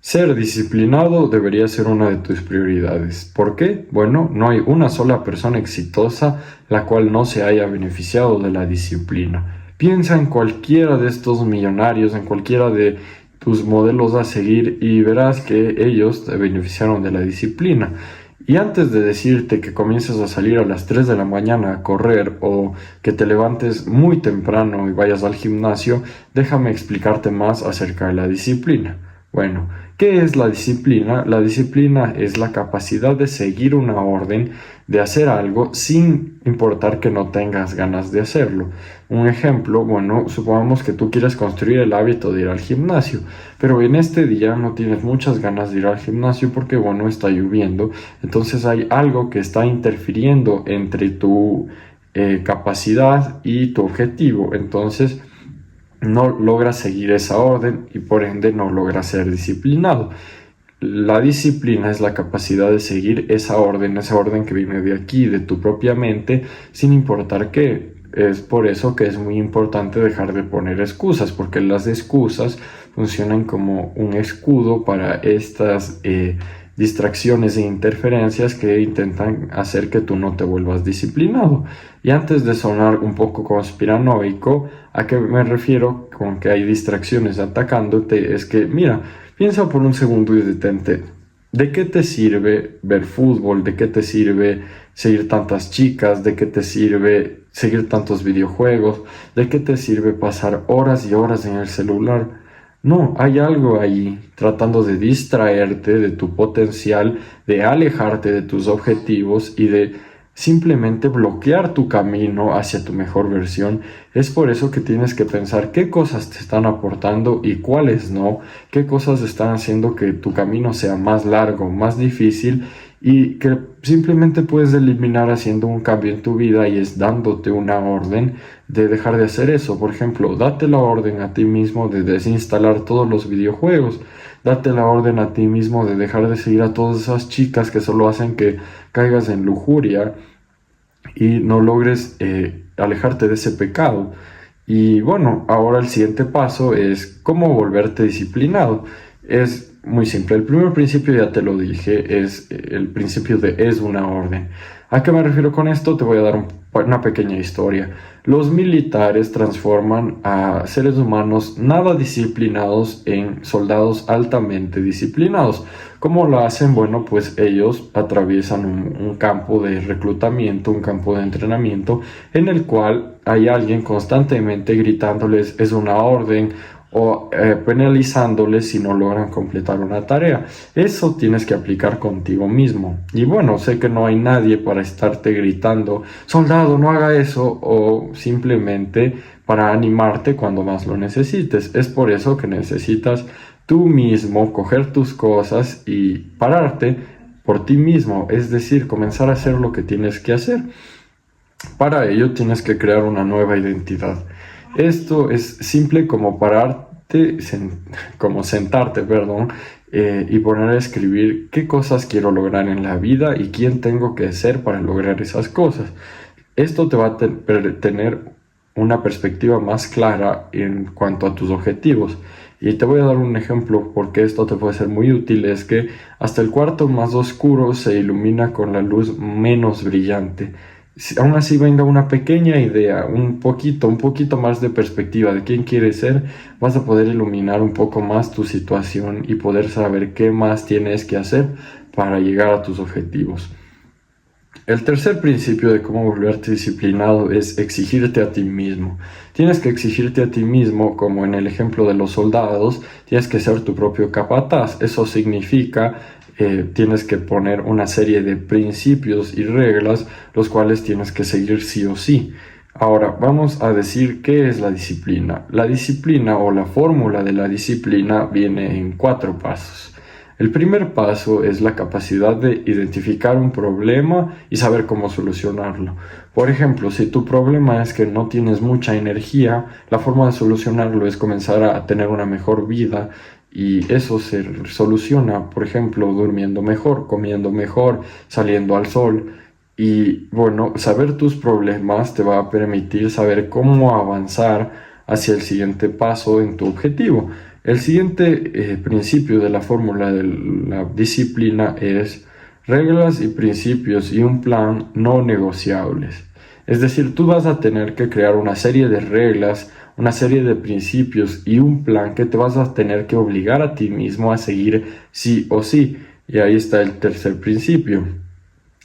Ser disciplinado debería ser una de tus prioridades. ¿Por qué? Bueno, no hay una sola persona exitosa la cual no se haya beneficiado de la disciplina. Piensa en cualquiera de estos millonarios, en cualquiera de tus modelos a seguir y verás que ellos te beneficiaron de la disciplina. Y antes de decirte que comiences a salir a las 3 de la mañana a correr o que te levantes muy temprano y vayas al gimnasio, déjame explicarte más acerca de la disciplina. Bueno, ¿qué es la disciplina? La disciplina es la capacidad de seguir una orden, de hacer algo sin importar que no tengas ganas de hacerlo. Un ejemplo, bueno, supongamos que tú quieres construir el hábito de ir al gimnasio, pero en este día no tienes muchas ganas de ir al gimnasio porque, bueno, está lloviendo. Entonces hay algo que está interfiriendo entre tu capacidad y tu objetivo. Entonces, no logras seguir esa orden y por ende no logras ser disciplinado. La disciplina es la capacidad de seguir esa orden que viene de aquí, de tu propia mente, sin importar qué. Es por eso que es muy importante dejar de poner excusas, porque las excusas funcionan como un escudo para estas distracciones e interferencias que intentan hacer que tú no te vuelvas disciplinado. Y antes de sonar un poco conspiranoico, ¿a qué me refiero con que hay distracciones atacándote? Es que, mira, piensa por un segundo y detente. ¿De qué te sirve ver fútbol? ¿De qué te sirve seguir tantas chicas? ¿De qué te sirve seguir tantos videojuegos? ¿De qué te sirve pasar horas y horas en el celular? No, hay algo ahí tratando de distraerte de tu potencial, de alejarte de tus objetivos y de simplemente bloquear tu camino hacia tu mejor versión. Es por eso que tienes que pensar qué cosas te están aportando y cuáles no, qué cosas están haciendo que tu camino sea más largo, más difícil y que simplemente puedes eliminar haciendo un cambio en tu vida y es dándote una orden de dejar de hacer eso. Por ejemplo, date la orden a ti mismo de desinstalar todos los videojuegos. Date la orden a ti mismo de dejar de seguir a todas esas chicas que solo hacen que caigas en lujuria y no logres alejarte de ese pecado. Y bueno, ahora el siguiente paso es cómo volverte disciplinado. Es muy simple. El primer principio, ya te lo dije, es el principio de es una orden. ¿A qué me refiero con esto? Te voy a dar una pequeña historia. Los militares transforman a seres humanos nada disciplinados en soldados altamente disciplinados. ¿Cómo lo hacen? Bueno, pues ellos atraviesan un campo de reclutamiento, un campo de entrenamiento, en el cual hay alguien constantemente gritándoles es una orden o penalizándoles si no logran completar una tarea. Eso tienes que aplicar contigo mismo. Y bueno, sé que no hay nadie para estarte gritando, soldado, no haga eso, o simplemente para animarte cuando más lo necesites. Es por eso que necesitas tú mismo coger tus cosas y pararte por ti mismo, es decir, comenzar a hacer lo que tienes que hacer. Para ello tienes que crear una nueva identidad. Esto es simple como pararte, como sentarte, perdón, y poner a escribir qué cosas quiero lograr en la vida y quién tengo que ser para lograr esas cosas. Esto te va a tener una perspectiva más clara en cuanto a tus objetivos. Y te voy a dar un ejemplo porque esto te puede ser muy útil. Es que hasta el cuarto más oscuro se ilumina con la luz menos brillante. Si aún así venga una pequeña idea, un poquito más de perspectiva de quién quieres ser, vas a poder iluminar un poco más tu situación y poder saber qué más tienes que hacer para llegar a tus objetivos. El tercer principio de cómo volverte disciplinado es exigirte a ti mismo. Tienes que exigirte a ti mismo, como en el ejemplo de los soldados, tienes que ser tu propio capataz. Eso significa tienes que poner una serie de principios y reglas, los cuales tienes que seguir sí o sí. Ahora, vamos a decir qué es la disciplina. La disciplina o la fórmula de la disciplina viene en 4 pasos. El primer paso es la capacidad de identificar un problema y saber cómo solucionarlo. Por ejemplo, si tu problema es que no tienes mucha energía, la forma de solucionarlo es comenzar a tener una mejor vida y eso se soluciona, por ejemplo, durmiendo mejor, comiendo mejor, saliendo al sol. Y bueno, saber tus problemas te va a permitir saber cómo avanzar hacia el siguiente paso en tu objetivo. El siguiente principio de la fórmula de la disciplina es reglas y principios y un plan no negociables. Es decir, tú vas a tener que crear una serie de reglas, una serie de principios y un plan que te vas a tener que obligar a ti mismo a seguir sí o sí. Y ahí está el tercer principio.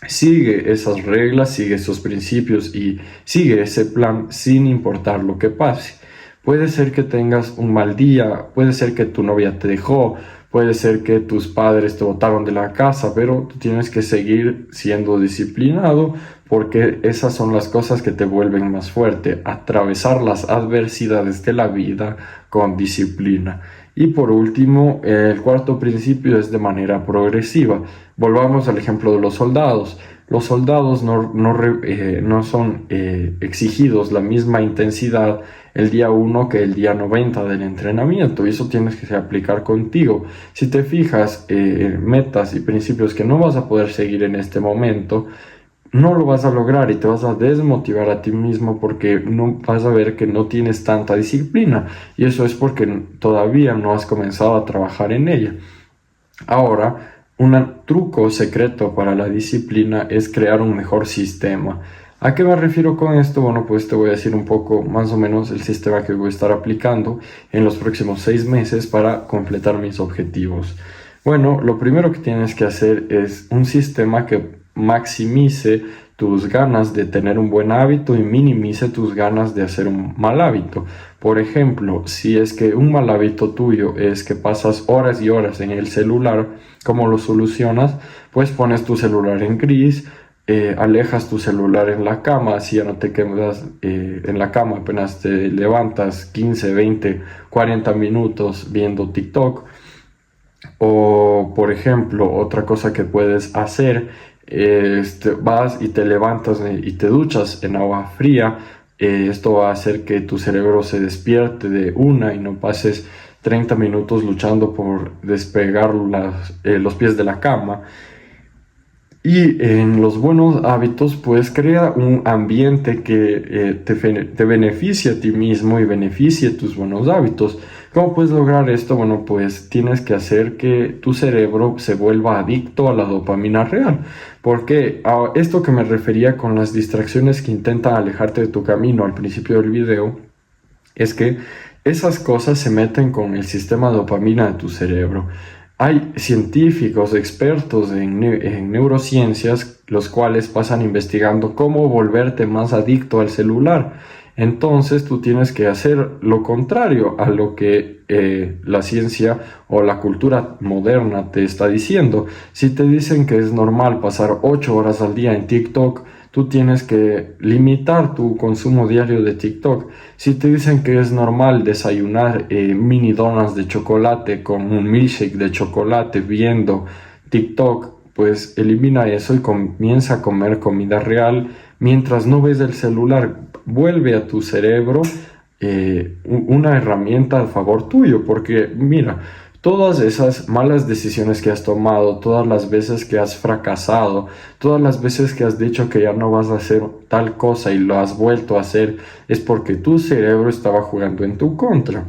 Sigue esas reglas, sigue esos principios y sigue ese plan sin importar lo que pase. Puede ser que tengas un mal día, puede ser que tu novia te dejó, puede ser que tus padres te botaron de la casa, pero tú tienes que seguir siendo disciplinado porque esas son las cosas que te vuelven más fuerte, atravesar las adversidades de la vida con disciplina. Y por último, el cuarto principio es de manera progresiva. Volvamos al ejemplo de los soldados. Los soldados no son exigidos la misma intensidad el día 1 que el día 90 del entrenamiento, y eso tienes que aplicar contigo. Si te fijas metas y principios que no vas a poder seguir en este momento, no lo vas a lograr y te vas a desmotivar a ti mismo porque no vas a ver que no tienes tanta disciplina, y eso es porque todavía no has comenzado a trabajar en ella. Ahora, un truco secreto para la disciplina es crear un mejor sistema. ¿A qué me refiero con esto? Bueno, pues te voy a decir un poco más o menos el sistema que voy a estar aplicando en los próximos 6 meses para completar mis objetivos. Bueno, lo primero que tienes que hacer es un sistema que maximice tus ganas de tener un buen hábito y minimice tus ganas de hacer un mal hábito. Por ejemplo, si es que un mal hábito tuyo es que pasas horas y horas en el celular, ¿cómo lo solucionas? Pues pones tu celular en gris, alejas tu celular en la cama, así ya no te quedas en la cama, apenas te levantas 15, 20, 40 minutos viendo TikTok. O, por ejemplo, otra cosa que puedes hacer es vas y te levantas y te duchas en agua fría. Esto va a hacer que tu cerebro se despierte de una y no pases 30 minutos luchando por despegar los pies de la cama. Y en los buenos hábitos, pues crea un ambiente que te beneficie a ti mismo y beneficie tus buenos hábitos. ¿Cómo puedes lograr esto? Bueno, pues tienes que hacer que tu cerebro se vuelva adicto a la dopamina real. Porque a esto que me refería con las distracciones que intentan alejarte de tu camino al principio del video, es que esas cosas se meten con el sistema de dopamina de tu cerebro. Hay científicos expertos en neurociencias los cuales pasan investigando cómo volverte más adicto al celular. Entonces tú tienes que hacer lo contrario a lo que la ciencia o la cultura moderna te está diciendo. Si te dicen que es normal pasar 8 horas al día en TikTok, tú tienes que limitar tu consumo diario de TikTok. Si te dicen que es normal desayunar mini donas de chocolate con un milkshake de chocolate viendo TikTok, pues elimina eso y comienza a comer comida real mientras no ves el celular. Vuelve a tu cerebro una herramienta a favor tuyo, porque mira, todas esas malas decisiones que has tomado, todas las veces que has fracasado, todas las veces que has dicho que ya no vas a hacer tal cosa y lo has vuelto a hacer, es porque tu cerebro estaba jugando en tu contra.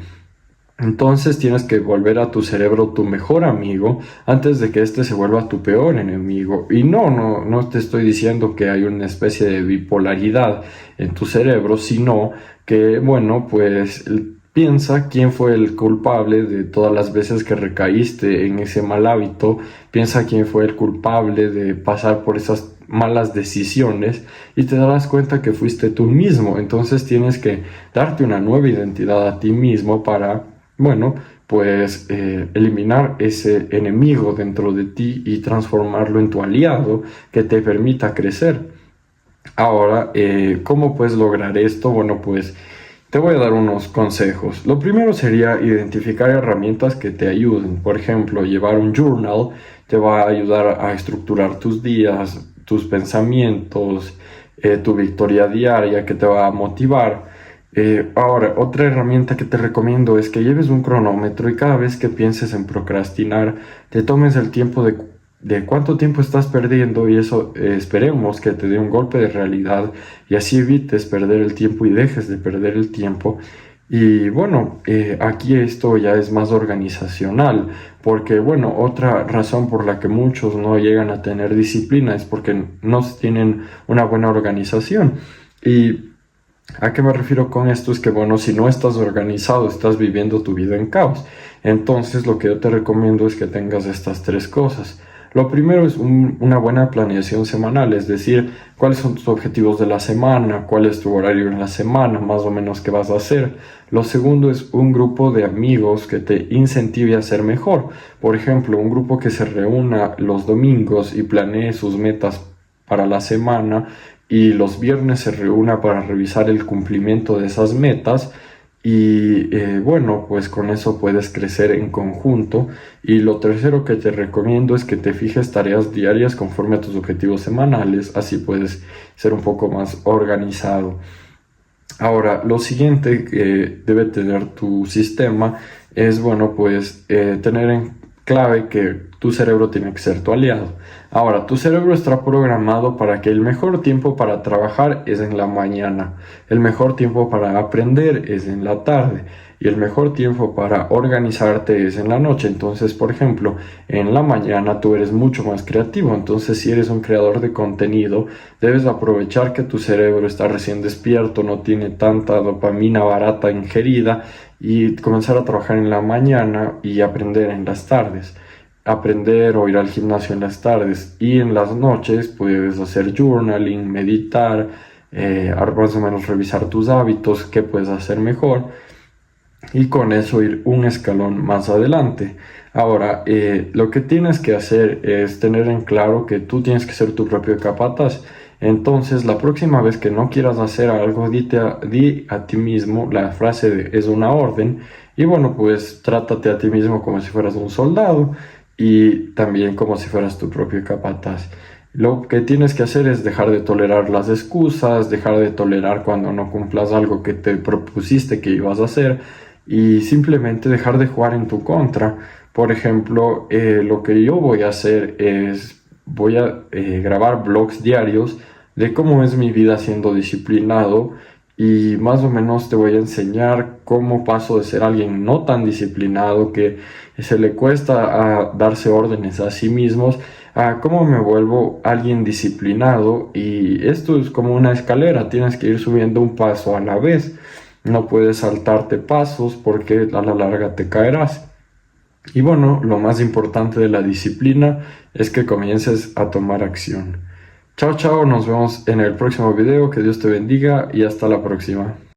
Entonces tienes que volver a tu cerebro tu mejor amigo antes de que este se vuelva tu peor enemigo. Y no te estoy diciendo que hay una especie de bipolaridad en tu cerebro, sino que, bueno, pues piensa quién fue el culpable de todas las veces que recaíste en ese mal hábito. Piensa quién fue el culpable de pasar por esas malas decisiones y te darás cuenta que fuiste tú mismo. Entonces tienes que darte una nueva identidad a ti mismo para, bueno, pues eliminar ese enemigo dentro de ti y transformarlo en tu aliado que te permita crecer. Ahora, ¿cómo puedes lograr esto? Bueno, pues te voy a dar unos consejos. Lo primero sería identificar herramientas que te ayuden. Por ejemplo, llevar un journal te va a ayudar a estructurar tus días, tus pensamientos, tu victoria diaria que te va a motivar. Ahora, otra herramienta que te recomiendo es que lleves un cronómetro y cada vez que pienses en procrastinar, te tomes el tiempo de cuánto tiempo estás perdiendo, y eso esperemos que te dé un golpe de realidad y así evites perder el tiempo y dejes de perder el tiempo. Y bueno, aquí esto ya es más organizacional, porque bueno, otra razón por la que muchos no llegan a tener disciplina es porque no tienen una buena organización. Y ¿a qué me refiero con esto? Es que, bueno, si no estás organizado, estás viviendo tu vida en caos. Entonces, lo que yo te recomiendo es que tengas estas tres cosas. Lo primero es una buena planeación semanal, es decir, cuáles son tus objetivos de la semana, cuál es tu horario en la semana, más o menos qué vas a hacer. Lo segundo es un grupo de amigos que te incentive a ser mejor. Por ejemplo, un grupo que se reúna los domingos y planee sus metas para la semana y los viernes se reúna para revisar el cumplimiento de esas metas y bueno, pues con eso puedes crecer en conjunto. Y lo tercero que te recomiendo es que te fijes tareas diarias conforme a tus objetivos semanales, así puedes ser un poco más organizado. Ahora, lo siguiente que debe tener tu sistema es, bueno, pues tener en clave que tu cerebro tiene que ser tu aliado. Ahora, tu cerebro está programado para que el mejor tiempo para trabajar es en la mañana, el mejor tiempo para aprender es en la tarde y el mejor tiempo para organizarte es en la noche. Entonces, por ejemplo, en la mañana tú eres mucho más creativo. Entonces, si eres un creador de contenido, debes aprovechar que tu cerebro está recién despierto, no tiene tanta dopamina barata ingerida y comenzar a trabajar en la mañana y aprender en las tardes. Aprender o ir al gimnasio en las tardes y en las noches puedes hacer journaling, meditar, más o menos revisar tus hábitos, qué puedes hacer mejor y con eso ir un escalón más adelante. Ahora, lo que tienes que hacer es tener en claro que tú tienes que ser tu propio capataz. Entonces, la próxima vez que no quieras hacer algo, di a ti mismo la frase de es una orden. Y bueno, pues trátate a ti mismo como si fueras un soldado y también como si fueras tu propio capataz. Lo que tienes que hacer es dejar de tolerar las excusas, dejar de tolerar cuando no cumplas algo que te propusiste que ibas a hacer y simplemente dejar de jugar en tu contra. Por ejemplo, lo que yo voy a hacer es, voy a grabar vlogs diarios de cómo es mi vida siendo disciplinado y más o menos te voy a enseñar cómo paso de ser alguien no tan disciplinado que se le cuesta a darse órdenes a sí mismos a cómo me vuelvo alguien disciplinado y esto es como una escalera, tienes que ir subiendo un paso a la vez. No puedes saltarte pasos porque a la larga te caerás. Y bueno, lo más importante de la disciplina es que comiences a tomar acción. Chao, chao, nos vemos en el próximo video, que Dios te bendiga y hasta la próxima.